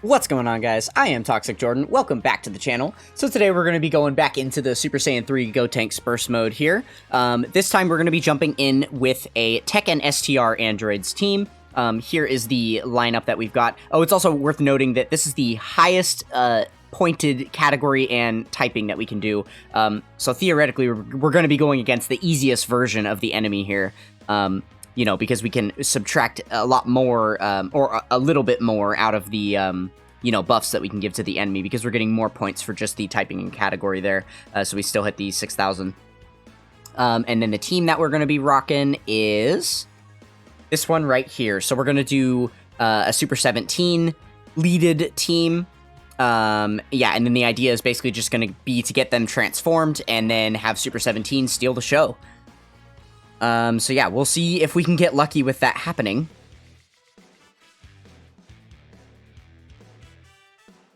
What's going on, guys? I am Toxic Jordan. Welcome back to the channel. So today we're going to be going back into the Super Saiyan 3 GOTENKS burst mode here. This time we're going to be jumping in with a TEQ and STR androids team. Here is the lineup that we've got. Oh, it's also worth noting that this is the highest pointed category and typing that we can do. So theoretically, we're going to be going against the easiest version of the enemy here. You know, because we can subtract a lot more, or a little bit more out of the, you know, buffs that we can give to the enemy, because we're getting more points for just the typing and category there, so we still hit the 6,000. And then the team that we're going to be rocking is this one right here. So we're going to do a Super 17 leaded team. Yeah, and then the idea is basically just going to be to get them transformed and then have Super 17 steal the show. So yeah, we'll see if we can get lucky with that happening.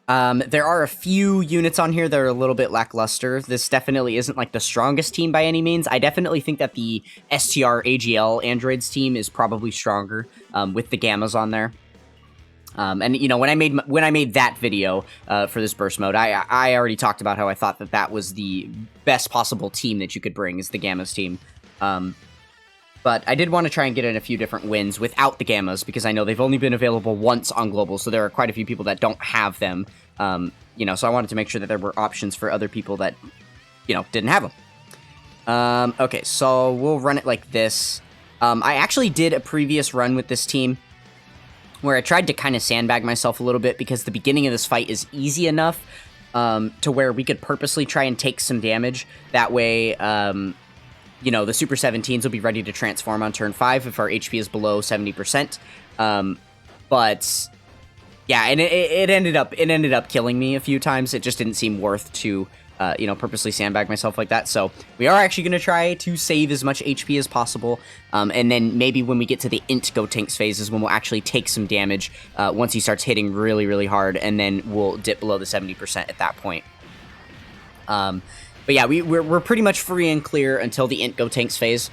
There are a few units on here that are a little bit lackluster. This definitely isn't like the strongest team by any means. I definitely think that the STR AGL androids team is probably stronger, with the gammas on there. And you know, when I made that video for this burst mode, I already talked about how I thought that that was the best possible team that you could bring, is the gammas team. But I did want to try and get in a few different wins without the gammas, because I know they've only been available once on global, so there are quite a few people that don't have them. You know, so I wanted to make sure that there were options for other people that, you know, didn't have them. Okay, so we'll run it like this. I actually did a previous run with this team where I tried to kind of sandbag myself a little bit, because the beginning of this fight is easy enough to where we could purposely try and take some damage. That way, you know, the Super 17s will be ready to transform on turn 5 if our HP is below 70%. But yeah, and it ended up killing me a few times. It just didn't seem worth to, you know, purposely sandbag myself like that. So we are actually going to try to save as much HP as possible. And then maybe when we get to the int GOTENKS phase is when we'll actually take some damage once he starts hitting really, really hard. And then we'll dip below the 70% at that point. But yeah, we're pretty much free and clear until the int GOTENKS phase.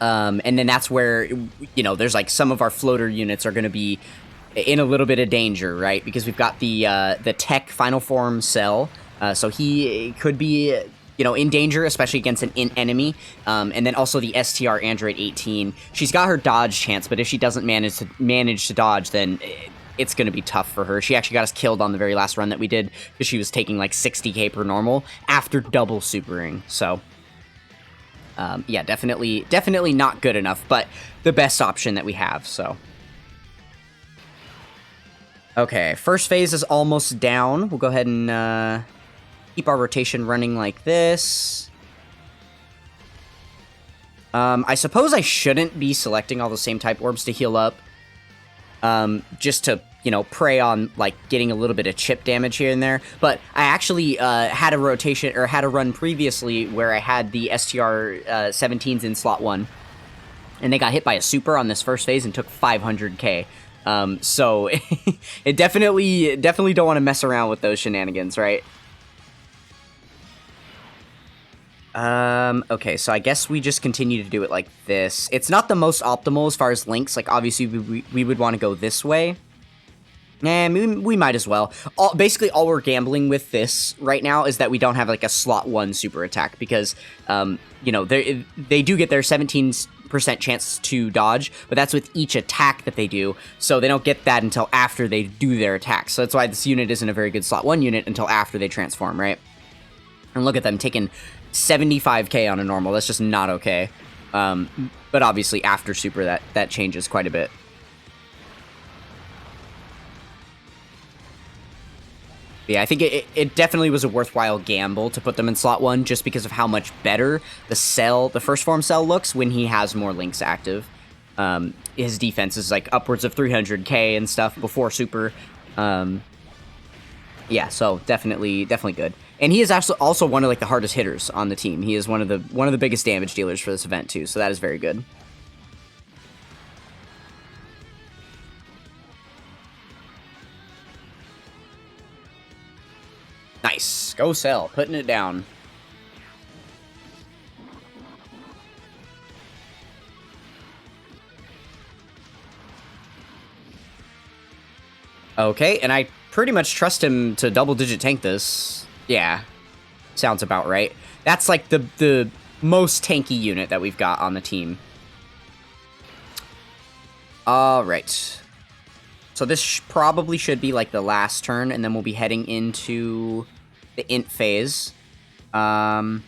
And then that's where, you know, there's like some of our floater units are going to be in a little bit of danger, right? Because we've got the TEQ final form cell. So he could be, you know, in danger, especially against an int enemy. And then also the STR Android 18. She's got her dodge chance, but if she doesn't manage to dodge, then it's going to be tough for her. She actually got us killed on the very last run that we did, because she was taking like 60k per normal after double supering. So yeah, definitely not good enough, but the best option that we have. So okay, first phase is almost down. We'll go ahead and keep our rotation running like this. I suppose I shouldn't be selecting all the same type orbs to heal up. Just to, you know, prey on, like, getting a little bit of chip damage here and there. But I actually had a rotation, or had a run previously where I had the STR 17s in slot 1. And they got hit by a super on this first phase and took 500k. So it definitely don't want to mess around with those shenanigans, right? Okay, so I guess we just continue to do it like this. It's not the most optimal as far as links. Like, obviously, we would want to go this way. We might as well. Basically, all we're gambling with this right now is that we don't have, like, a slot 1 super attack. Because, you know, they do get their 17% chance to dodge, but that's with each attack that they do. So they don't get that until after they do their attack. So that's why this unit isn't a very good slot 1 unit until after they transform, right? And look at them taking 75k on a normal. That's just not okay. But obviously after super that changes quite a bit. But yeah, I think it definitely was a worthwhile gamble to put them in slot 1, just because of how much better the first form cell looks when he has more links active. His defense is like upwards of 300k and stuff before super. Yeah, so definitely good. And he is also one of, like, the hardest hitters on the team. He is one of the biggest damage dealers for this event too, so that is very good. Nice. Go Cell, putting it down. Okay, and I pretty much trust him to double-digit tank this. Yeah, sounds about right. That's like the most tanky unit that we've got on the team. All right. So this probably should be like the last turn, and then we'll be heading into the int phase. I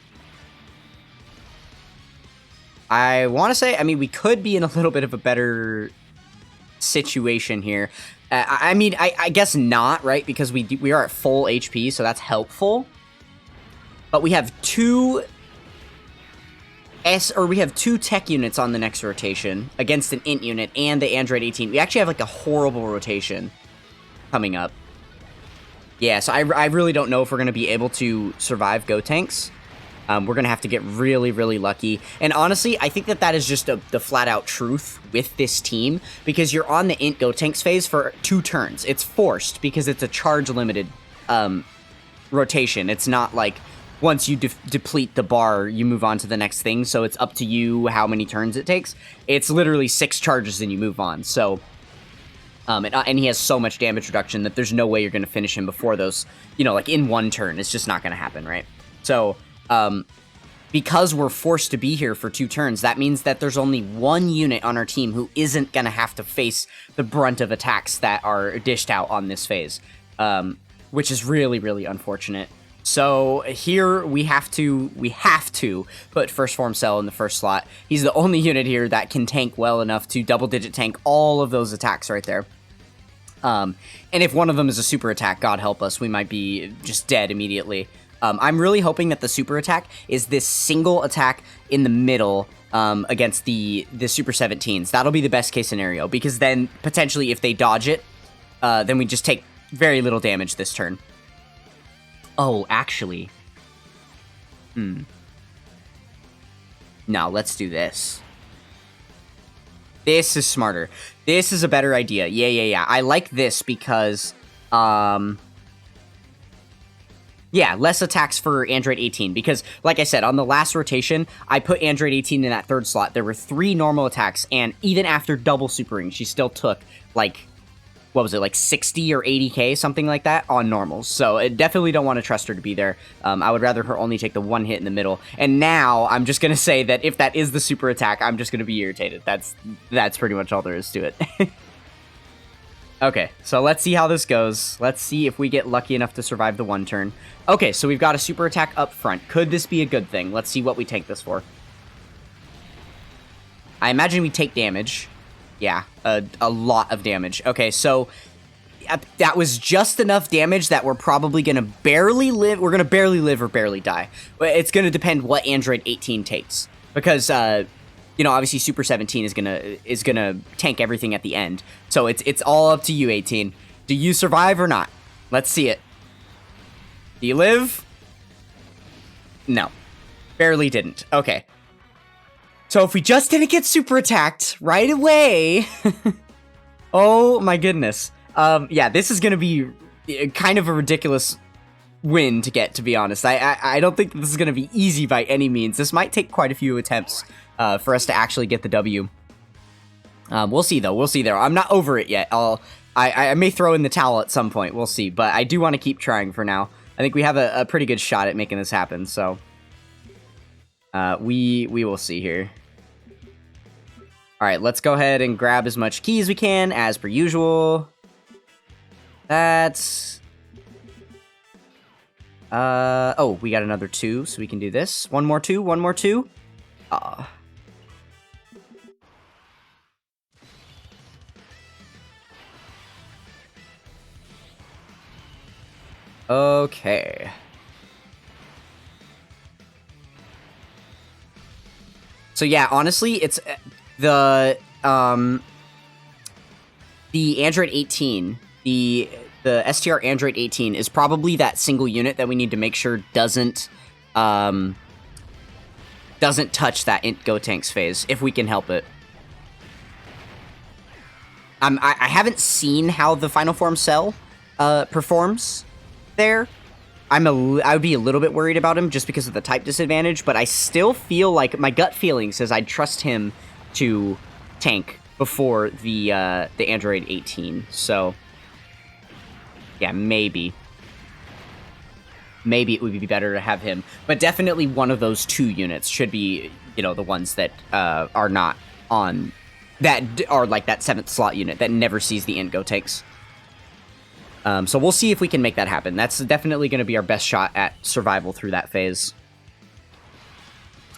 want to say, I mean, we could be in a little bit of a better situation here. I mean, I guess not, right? Because we are at full HP, so that's helpful. But we have two TEQ units on the next rotation against an int unit and the Android 18. We actually have like a horrible rotation coming up. Yeah, so I really don't know if we're going to be able to survive GOTENKS. We're going to have to get really, really lucky. And honestly, I think that is just the flat-out truth with this team, because you're on the int GOTENKS phase for 2 turns. It's forced because it's a charge-limited rotation. It's not like once you deplete the bar, you move on to the next thing, so it's up to you how many turns it takes. It's literally 6 charges and you move on, so... and he has so much damage reduction that there's no way you're going to finish him before those, you know, like in 1 turn. It's just not going to happen, right? So, because we're forced to be here for 2 turns, that means that there's only 1 unit on our team who isn't going to have to face the brunt of attacks that are dished out on this phase, which is really, really unfortunate. So here we have to put First Form Cell in the first slot. He's the only unit here that can tank well enough to double-digit tank all of those attacks right there. And if one of them is a super attack, God help us, we might be just dead immediately. I'm really hoping that the super attack is this single attack in the middle against the Super 17s. That'll be the best case scenario, because then potentially if they dodge it, then we just take very little damage this turn. Oh, actually. No, let's do this. This is smarter. This is a better idea. Yeah. I like this because, yeah, less attacks for Android 18. Because, like I said, on the last rotation, I put Android 18 in that 3rd slot. There were 3 normal attacks, and even after double supering, she still took, like, what was it, like 60 or 80k, something like that, on normals. So I definitely don't want to trust her to be there. I would rather her only take the 1 hit in the middle. And now I'm just going to say that if that is the super attack, I'm just going to be irritated. That's pretty much all there is to it. Okay, so let's see how this goes. Let's see if we get lucky enough to survive the 1 turn. Okay, so we've got a super attack up front. Could this be a good thing? Let's see what we tank this for. I imagine we take damage. Yeah, a lot of damage. Okay, so that was just enough damage that we're probably going to barely live. We're going to barely live or barely die. It's going to depend what Android 18 takes. Because, you know, obviously Super 17 is gonna tank everything at the end. So it's all up to you, 18. Do you survive or not? Let's see it. Do you live? No. Barely didn't. Okay. So if we just didn't get super attacked right away... Oh my goodness. Yeah, this is gonna be kind of a ridiculous win to get, to be honest. I don't think this is gonna be easy by any means. This might take quite a few attempts for us to actually get the W. We'll see, though. We'll see there. I'm not over it yet. I may throw in the towel at some point. We'll see. But I do want to keep trying for now. I think we have a pretty good shot at making this happen, so... we will see here. Alright, let's go ahead and grab as much key as we can, as per usual. That's... oh, we got another 2, so we can do this. One more 2, one more 2. Okay. So yeah, honestly, it's the Android 18, the STR Android 18 is probably that single unit that we need to make sure doesn't touch that int GOTENKS phase if we can help it. I haven't seen how the Final Form Cell performs there. I would be a little bit worried about him just because of the type disadvantage, but I still feel like my gut feeling says I'd trust him to tank before the Android 18. So Yeah, maybe. Maybe it would be better to have him. But definitely one of those 2 units should be, you know, the ones that are not on... That are like that 7th slot unit that never sees the end GOTENKS. So we'll see if we can make that happen. That's definitely going to be our best shot at survival through that phase.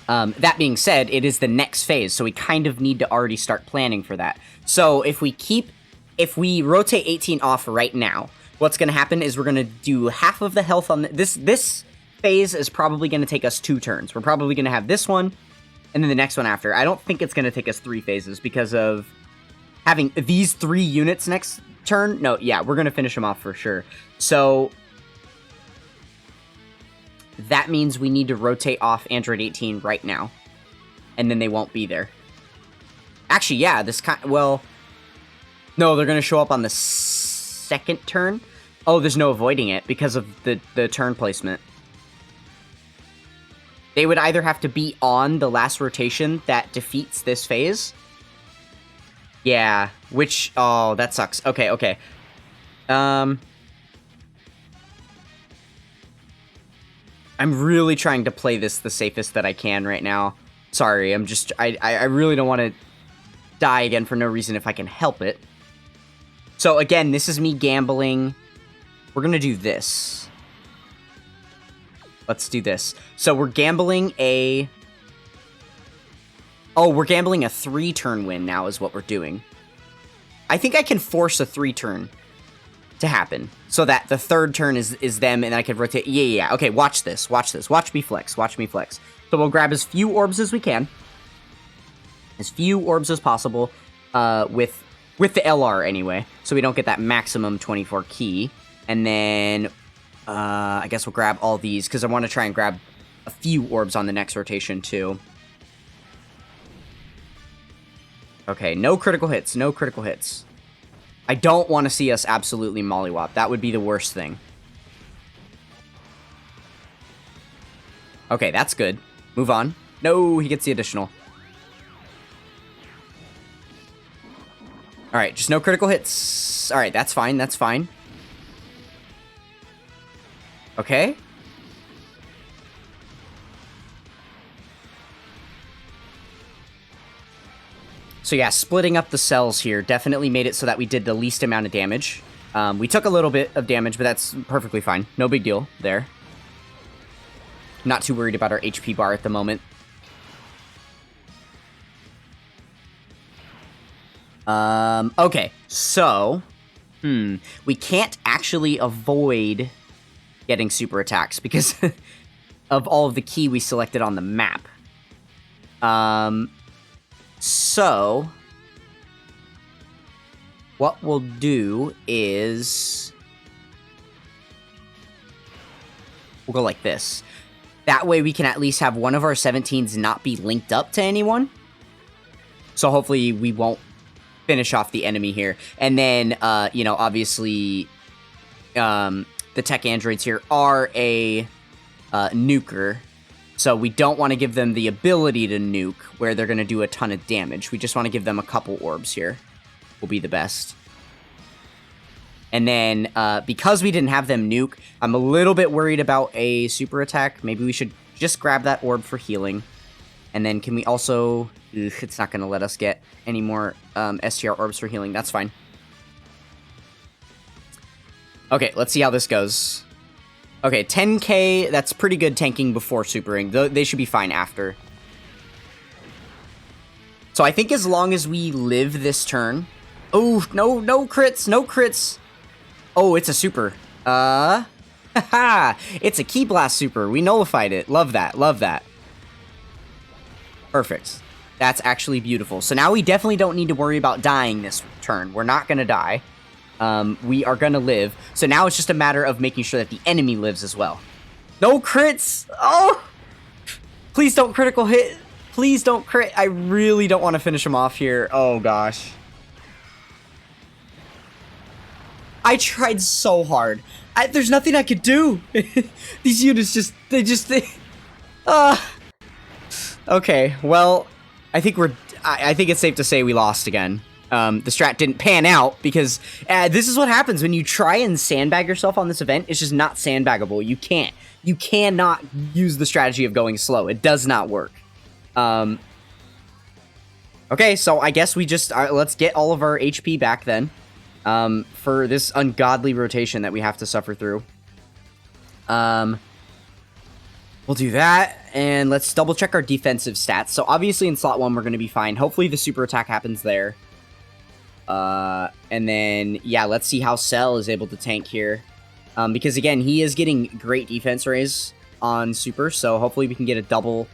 That being said, it is the next phase, so we kind of need to already start planning for that. So if we rotate 18 off right now, what's going to happen is we're going to do half of the health on this phase is probably going to take us 2 turns. We're probably going to have this one and then the next one after. I don't think it's going to take us 3 phases because of having these 3 units next turn. No, yeah, we're going to finish them off for sure. So that means we need to rotate off Android 18 right now. And then they won't be there. Actually, yeah, well... No, they're going to show up on the 2nd turn. Oh, there's no avoiding it because of the turn placement. They would either have to be on the last rotation that defeats this phase. Yeah, which... Oh, that sucks. Okay, okay. I'm really trying to play this the safest that I can right now. Sorry, I'm just... I really don't want to die again for no reason if I can help it. So again, this is me gambling. We're going to do this. Let's do this. So we're gambling a... Oh, we're gambling a 3-turn win now is what we're doing. I think I can force a 3-turn to happen. So that the 3rd turn is them and I can rotate... Yeah. Okay, watch this. Watch this. Watch me flex. Watch me flex. So we'll grab as few orbs as we can. As few orbs as possible. With the LR anyway. So we don't get that maximum 24 key. And then... I guess we'll grab all these. Because I want to try and grab a few orbs on the next rotation too. Okay, no critical hits. No critical hits. I don't want to see us absolutely mollywop. That would be the worst thing. Okay, that's good. Move on. No, he gets the additional. Alright, just no critical hits. Alright, that's fine. That's fine. Okay. So yeah, splitting up the cells here definitely made it so that we did the least amount of damage. We took a little bit of damage, but that's perfectly fine. No big deal there. Not too worried about our HP bar at the moment. Okay, so... we can't actually avoid getting super attacks because of all of the key we selected on the map. So, what we'll do is, we'll go like this. That way we can at least have one of our 17s not be linked up to anyone. So hopefully we won't finish off the enemy here. And then, you know, obviously, the tech androids here are a nuker. So we don't want to give them the ability to nuke, where they're going to do a ton of damage. We just want to give them a couple orbs here. Will be the best. And then, because we didn't have them nuke, I'm a little bit worried about a super attack. Maybe we should just grab that orb for healing. And then can we also... Ugh, it's not going to let us get any more STR orbs for healing. That's fine. Okay, let's see how this goes. Okay, 10k, that's pretty good tanking before supering. They should be fine after. So I think as long as we live this turn... Oh, no crits, no crits. Oh, it's a super. Haha, it's a Ki Blast super. We nullified it. Love that, love that. Perfect. That's actually beautiful. So now we definitely don't need to worry about dying this turn. We're not going to die. We are going to live. So now it's just a matter of making sure that the enemy lives as well. No crits! Oh! Please don't critical hit. Please don't crit. I really don't want to finish him off here. Oh, gosh. I tried so hard. There's nothing I could do. These units just... Okay, well... I think it's safe to say we lost again. The strat didn't pan out because this is what happens when you try and sandbag yourself on this event. It's just not sandbaggable. You can't. You cannot use the strategy of going slow. It does not work. Okay, so I guess we just... let's get all of our HP back then. For this ungodly rotation that we have to suffer through. We'll do that, and let's double check our defensive stats. So obviously in slot 1 we're going to be fine. Hopefully the super attack happens there. And then, yeah, let's see how Cell is able to tank here. Because again, he is getting great defense raise on super, so hopefully we can get a double,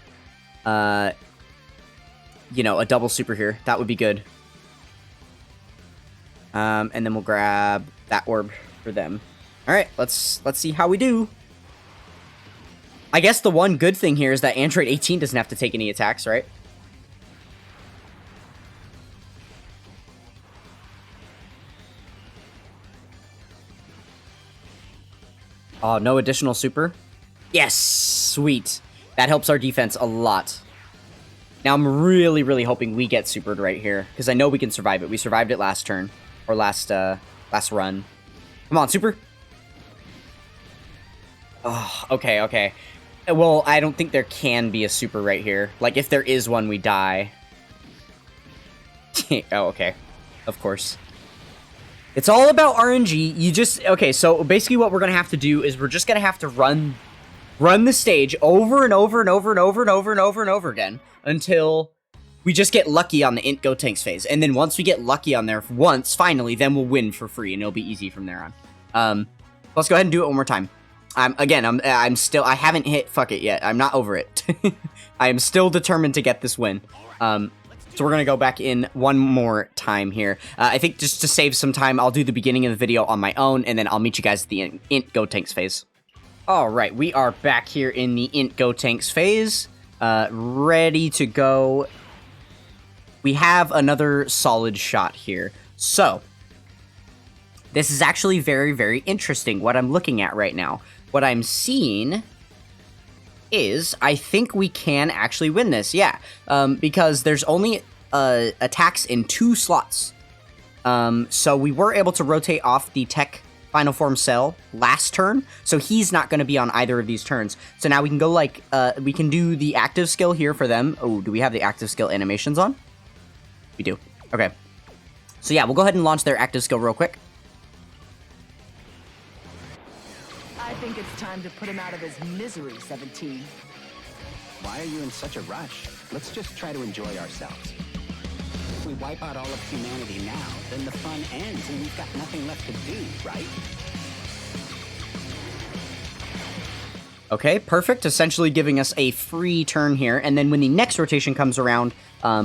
you know, a double super here. That would be good. And then we'll grab that orb for them. All right, let's see how we do. I guess the one good thing here is that Android 18 doesn't have to take any attacks, right? Oh, no additional super? Yes! Sweet. That helps our defense a lot. Now I'm really, really hoping we get supered right here, because I know we can survive it. We survived it last turn, or last run. Come on, super! Oh, okay, okay. Well, I don't think there can be a super right here. Like, if there is one, we die. Oh, okay. Of course. It's all about RNG. You just... Okay, so basically what we're going to have to do is we're just going to have to run the stage over and over and over and over and over and over and over again until we just get lucky on the int GOTENKS phase. And then once we get lucky on there once, finally, then we'll win for free, and it'll be easy from there on. Let's go ahead and do it one more time. I'm still... I haven't hit fuck it yet. I'm not over it. I am still determined to get this win. So we're going to go back in one more time here. I think just to save some time, I'll do the beginning of the video on my own, and then I'll meet you guys at the int GOTENKS phase. Alright, we are back here in the int GOTENKS phase. Ready to go. We have another solid shot here. So, this is actually very, very interesting, what I'm looking at right now. What I'm seeing is, I think we can actually win this, yeah. Because there's only attacks in 2 slots. So we were able to rotate off the TEQ Final Form Cell last turn, so he's not going to be on either of these turns. So now we can go, like, we can do the active skill here for them. Oh, do we have the active skill animations on? We do. Okay. So yeah, we'll go ahead and launch their active skill real quick. I think it's time to put him out of his misery, 17. Why are you in such a rush? Let's just try to enjoy ourselves. If we wipe out all of humanity now, then the fun ends and we've got nothing left to do, right? Okay, perfect. Essentially giving us a free turn here. And then when the next rotation comes around,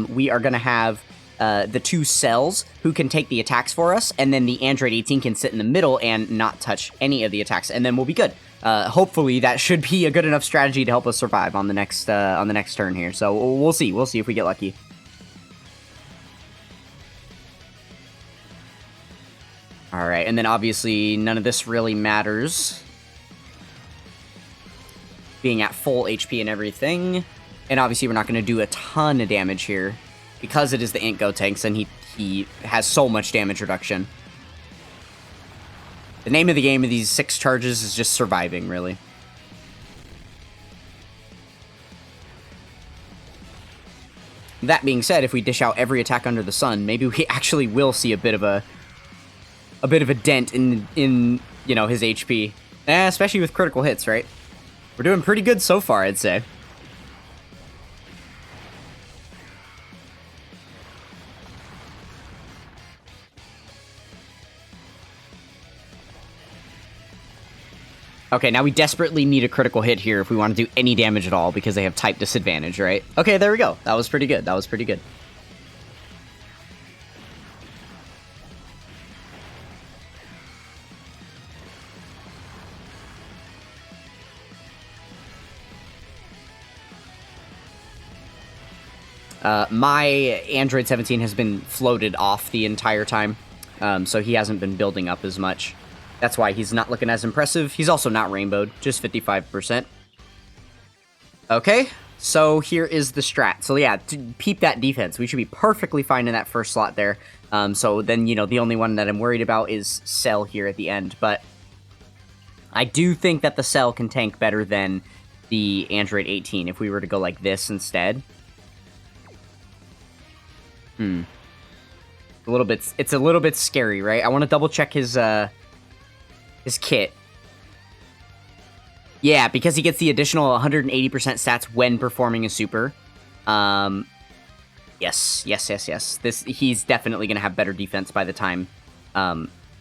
we are going to have the 2 cells who can take the attacks for us, and then the Android 18 can sit in the middle and not touch any of the attacks, and then we'll be good. Hopefully that should be a good enough strategy to help us survive on the next turn here. So we'll see. We'll see if we get lucky. All right, and then obviously none of this really matters, being at full HP and everything. And obviously we're not going to do a ton of damage here, because it is the int GOTENKS, and he has so much damage reduction. The name of the game of these 6 charges is just surviving, really. That being said, if we dish out every attack under the sun, maybe we actually will see a bit of a dent in you know, his HP. Especially with critical hits, right? We're doing pretty good so far, I'd say. Okay, now we desperately need a critical hit here if we want to do any damage at all, because they have type disadvantage, right? Okay, there we go. That was pretty good. That was pretty good. My Android 17 has been floated off the entire time, so he hasn't been building up as much. That's why he's not looking as impressive. He's also not rainbowed, just 55%. Okay, So here is the strat. So yeah, to peep that defense. We should be perfectly fine in that first slot there. So then, you know, the only one that I'm worried about is Cell here at the end. But I do think that the Cell can tank better than the Android 18 if we were to go like this instead. It's a little bit scary, right? I want to double check his kit. Yeah, because he gets the additional 180% stats when performing a super. Yes. He's definitely going to have better defense by the time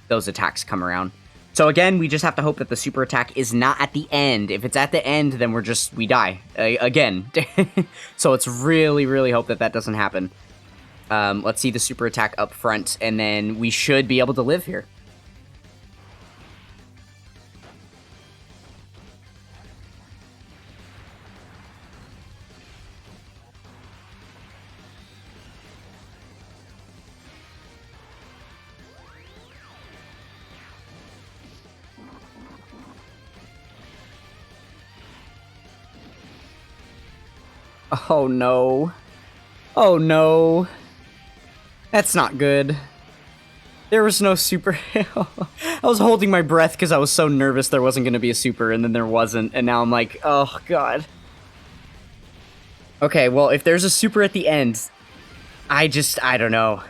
those attacks come around. So again, we just have to hope that the super attack is not at the end. If it's at the end, then we die again. So let's really hope that doesn't happen. Let's see the super attack up front, and then we should be able to live here. Oh no. Oh no. That's not good. There was no super. I was holding my breath because I was so nervous there wasn't going to be a super, and then there wasn't, and now I'm like, oh god. Okay, well, if there's a super at the end, I don't know.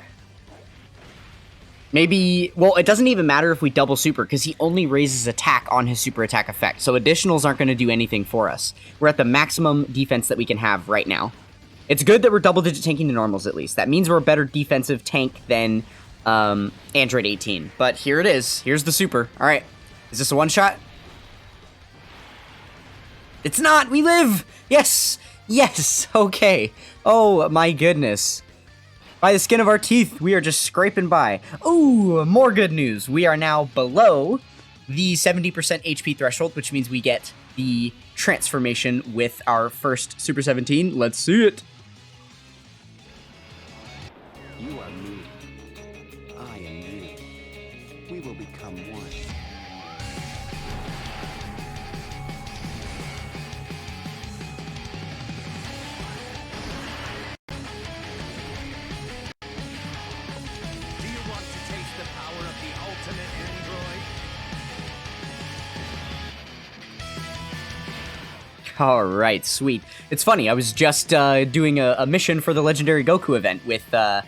Maybe, well, it doesn't even matter if we double super, because he only raises attack on his super attack effect, so additionals aren't going to do anything for us. We're at the maximum defense that we can have right now. It's good that we're double-digit tanking the normals, at least. That means we're a better defensive tank than Android 18. But here it is. Here's the super. All right. Is this a one-shot? It's not! We live! Yes! Yes! Okay. Oh, my goodness. By the skin of our teeth, we are just scraping by. Ooh, more good news. We are now below the 70% HP threshold, which means we get the transformation with our first Super 17. Let's see it. You are me. I am you. We will become one. All right, sweet. It's funny, I was just doing a mission for the Legendary Goku event with the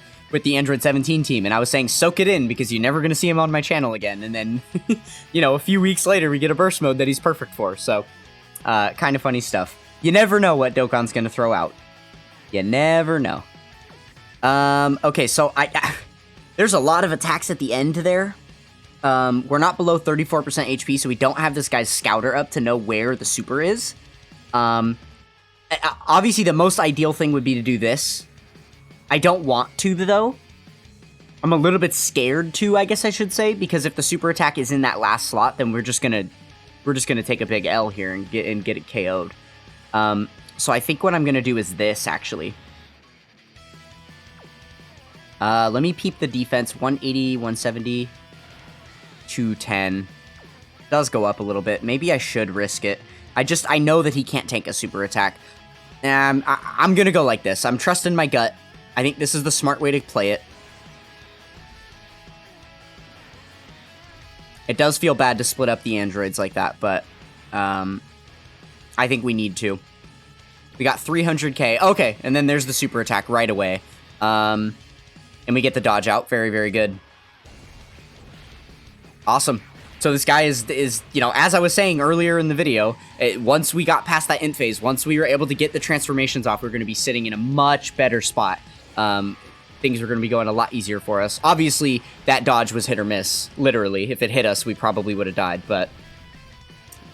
Android 17 team, and I was saying, soak it in, because you're never going to see him on my channel again, and then, you know, a few weeks later, we get a burst mode that he's perfect for, so, kind of funny stuff. You never know what Dokkan's going to throw out. You never know. Okay, so there's a lot of attacks at the end there. We're not below 34% HP, so we don't have this guy's scouter up to know where the super is. Obviously the most ideal thing would be to do this. I don't want to, though. I'm a little bit scared to, I guess I should say, because if the super attack is in that last slot, then we're just gonna take a big L here and get it KO'd. So I think what I'm gonna do is this, actually. Let me peep the defense. 180, 170, 210. Does go up a little bit. Maybe I should risk it. I know that he can't tank a super attack. I'm gonna go like this. I'm trusting my gut. I think this is the smart way to play it. It does feel bad to split up the androids like that, but I think we need to. We got 300k. Okay, and then there's the super attack right away. And we get the dodge out. Very, very good. Awesome. So this guy is, you know, as I was saying earlier in the video, once we got past that int phase, once we were able to get the transformations off, we're going to be sitting in a much better spot. Things were going to be going a lot easier for us. Obviously, that dodge was hit or miss, literally. If it hit us, we probably would have died, but...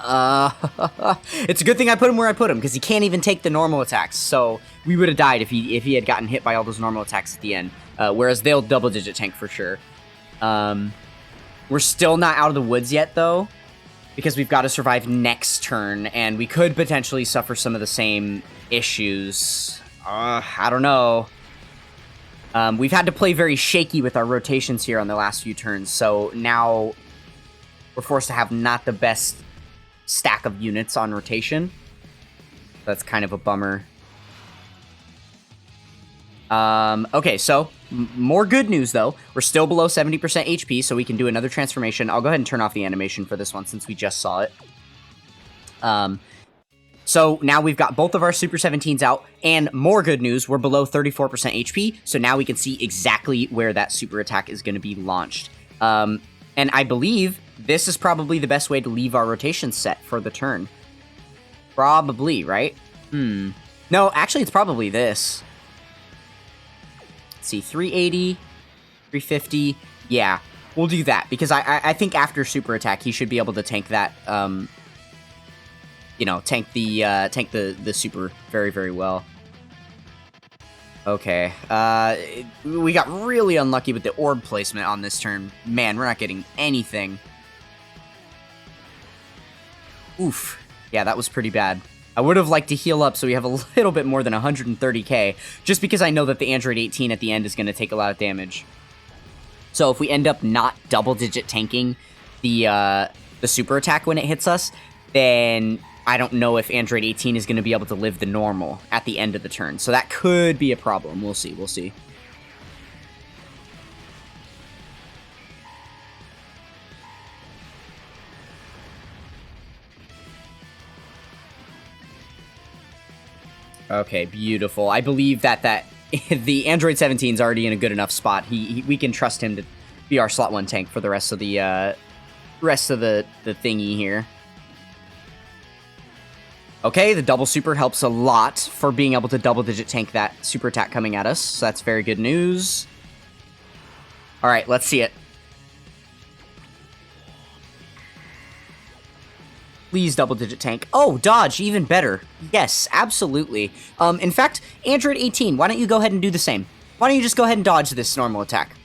it's a good thing I put him where I put him, because he can't even take the normal attacks, so we would have died if he had gotten hit by all those normal attacks at the end, whereas they'll double-digit tank for sure. We're still not out of the woods yet, though, because we've got to survive next turn, and we could potentially suffer some of the same issues. I don't know. We've had to play very shaky with our rotations here on the last few turns, so now we're forced to have not the best stack of units on rotation. That's kind of a bummer. Okay, so more good news though. We're still below 70% HP, so we can do another transformation. I'll go ahead and turn off the animation for this one since we just saw it. So now we've got both of our Super 17s out, and more good news, we're below 34% HP, so now we can see exactly where that super attack is going to be launched. And I believe this is probably the best way to leave our rotation set for the turn. Probably, right? No, actually, it's probably this. Let's see, 380, 350. Yeah, we'll do that because I think after super attack, he should be able to tank that. You know, tank the super very, very well. Okay, we got really unlucky with the orb placement on this turn. Man, we're not getting anything. Oof. Yeah, that was pretty bad. I would have liked to heal up so we have a little bit more than 130k, just because I know that the Android 18 at the end is going to take a lot of damage. So if we end up not double-digit tanking the super attack when it hits us, then I don't know if Android 18 is going to be able to live the normal at the end of the turn. So that could be a problem. We'll see. We'll see. Okay, beautiful. I believe that the Android 17 is already in a good enough spot. We can trust him to be our slot 1 tank for the rest of the thingy here. Okay, the double super helps a lot for being able to double-digit tank that super attack coming at us. So that's very good news. All right, let's see it. Please double-digit tank. Oh, dodge, even better. Yes, absolutely. In fact, Android 18, why don't you go ahead and do the same? Why don't you just go ahead and dodge this normal attack?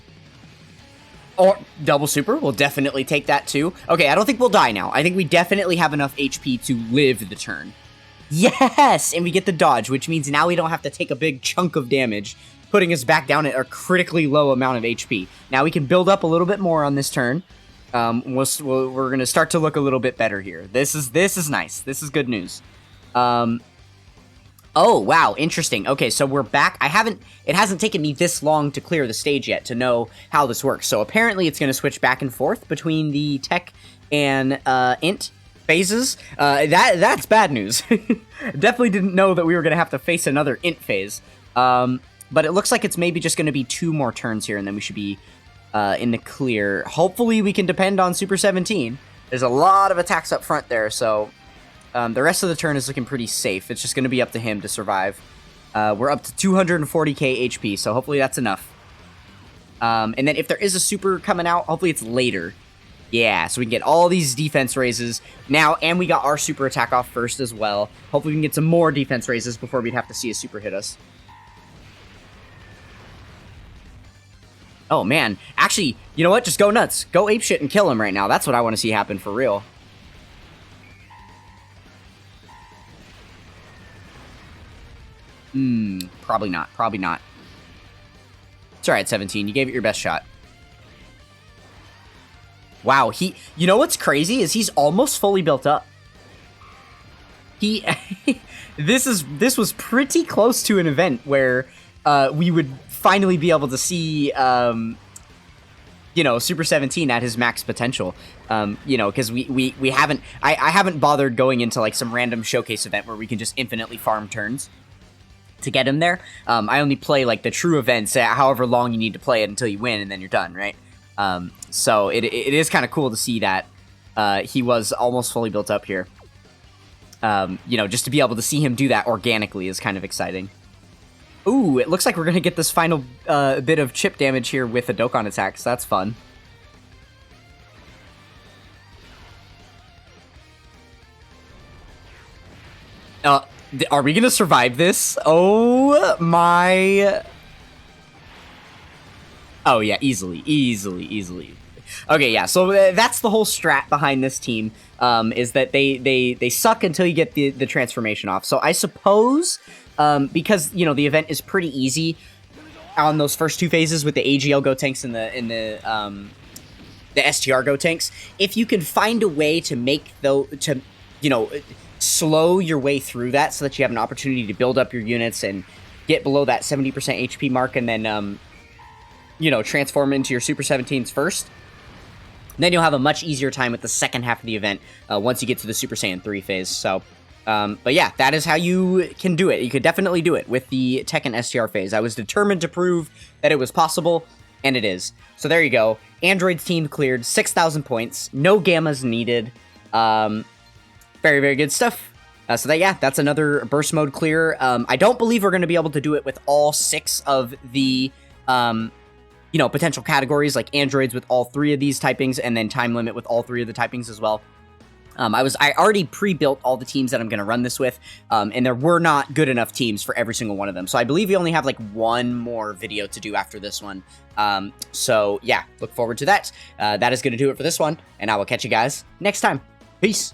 Or double super, we'll definitely take that too. Okay, I don't think we'll die now. I think we definitely have enough HP to live the turn. Yes! And we get the dodge, which means now we don't have to take a big chunk of damage, putting us back down at a critically low amount of HP. Now we can build up a little bit more on this turn. We're going to start to look a little bit better here. This is nice. This is good news. Oh, wow, interesting. Okay, so we're back. It hasn't taken me this long to clear the stage yet to know how this works. So apparently it's going to switch back and forth between the TEQ and int phases. That's bad news. Definitely didn't know that we were going to have to face another int phase. But it looks like it's maybe just going to be 2 more turns here, and then we should be in the clear. Hopefully we can depend on Super 17. There's a lot of attacks up front there, so the rest of the turn is looking pretty safe. It's just going to be up to him to survive. We're up to 240k HP, so hopefully that's enough. And then if there is a super coming out, hopefully it's later. Yeah, so we can get all these defense raises now, and we got our super attack off first as well. Hopefully we can get some more defense raises before we'd have to see a super hit us. Oh, man. Actually, you know what? Just go nuts. Go apeshit and kill him right now. That's what I want to see happen for real. Probably not. Probably not. It's alright, 17. You gave it your best shot. Wow, you know what's crazy is he's almost fully built up. This was pretty close to an event where we would finally be able to see you know, Super 17 at his max potential. You know, because we haven't I haven't bothered going into like some random showcase event where we can just infinitely farm turns to get him there. I only play like the true events, however long you need to play it until you win, and then you're done, right? So it is kind of cool to see that he was almost fully built up here. You know, just to be able to see him do that organically is kind of exciting. Ooh, it looks like we're going to get this final bit of chip damage here with the Dokkan attack, so that's fun. Are we going to survive this? Oh my... Oh yeah, easily. Okay, yeah, so that's the whole strat behind this team, is that they suck until you get the transformation off. So I suppose... because, you know, the event is pretty easy on those first 2 phases with the AGL GOTENKS and the STR GOTENKS. If you can find a way to you know, slow your way through that so that you have an opportunity to build up your units and get below that 70% HP mark and then, you know, transform into your Super 17s first. Then you'll have a much easier time with the second half of the event once you get to the Super Saiyan 3 phase. So, but yeah, that is how you can do it. You could definitely do it with the Tekken STR phase. I was determined to prove that it was possible, and it is. So there you go. Android's team cleared 6,000 points. No gammas needed. Very, very good stuff. So that, yeah, that's another burst mode clear. I don't believe we're going to be able to do it with all 6 of the, you know, potential categories, like androids with all 3 of these typings, and then time limit with all 3 of the typings as well. I already pre-built all the teams that I'm going to run this with, and there were not good enough teams for every single one of them. So I believe we only have like one more video to do after this one. So yeah, look forward to that. That is going to do it for this one, and I will catch you guys next time. Peace.